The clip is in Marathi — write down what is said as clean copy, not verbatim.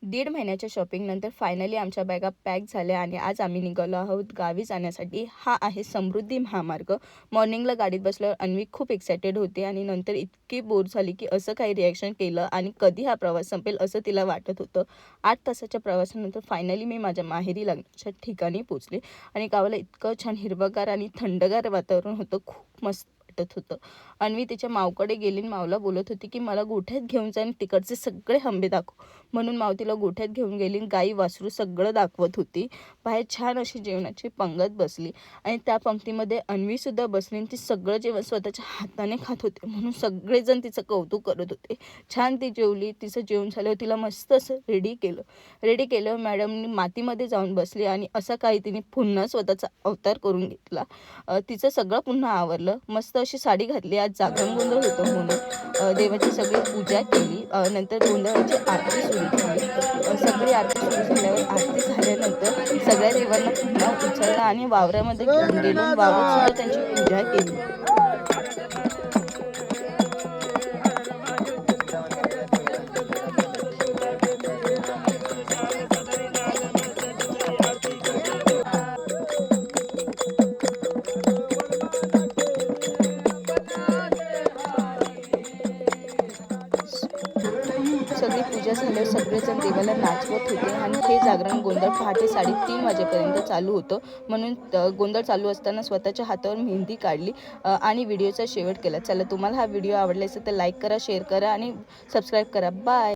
1.5 महिन्याच्या शॉपिंगनंतर फायनली आमच्या बॅगा पॅक झाल्या आणि आज आम्ही निघालो आहोत गावी जाण्यासाठी। हा आहे समृद्धी महामार्ग। मॉर्निंगला गाडीत बसल्यावर अन्वी खूप एक्सायटेड होती आणि नंतर इतकी बोर झाली की असं काही रिॲक्शन केलं आणि कधी हा प्रवास संपेल असं तिला वाटत होतं। 8 तासाच्या प्रवासानंतर फायनली मी माझ्या माहेरी लग्नाच्या ठिकाणी पोहोचले आणि गावाला इतकं छान हिरवंगार आणि थंडगार वातावरण होतं, खूप मस्त वाटत होतं। अन्वी तिच्या मावकडे गेली आणि मावला बोलत होती की मला गोठ्यात घेऊन जा आणि तिकडचे सगळे आंबे दाखव, म्हणून माव तिला गोठ्यात घेऊन गेली। गाई वासरू सगळं दाखवत होती। बाहेर छान अशी जेवणाची पंगत बसली आणि त्या पंक्तीमध्ये अन्वीसुद्धा बसली आणि ती सगळं जेवण स्वतःच्या हाताने खात होते, म्हणून सगळेजण तिचं कौतुक करत होते। छान ती जेवली। तिचं जेवण झाल्यावर तिला मस्त असं रेडी केलं मॅडमनी मातीमध्ये जाऊन बसली आणि असं काही तिने पुन्हा स्वतःचा अवतार करून घेतला। तिचं सगळं पुन्हा आवरलं, मस्त अशी साडी घातली। आज जागरण गोंधळ होतं म्हणून देवाची सगळी पूजा केली। नंतर गोंधळाची आरती सुरू झाली। सगळी आरती सुरू झाल्यावर आरती झाल्यानंतर सगळ्या देवांना पुन्हा उचललं आणि वावरामध्ये घेऊन गेलो आणि वावरात सुद्धा त्यांची पूजा केली। सगळी पूजा झाल्यावर सगळेजण देवाला नाचवत होते आणि हे जागरण गोंधळ पहाटे 3:30 वाजेपर्यंत चालू होतं, म्हणून गोंधळ चालू असताना स्वतःच्या हातावर मेहंदी काढली आणि व्हिडिओचा शेवट केला। चला, तुम्हाला हा व्हिडिओ आवडला असेल तर लाईक करा, शेअर करा आणि सबस्क्राईब करा। बाय.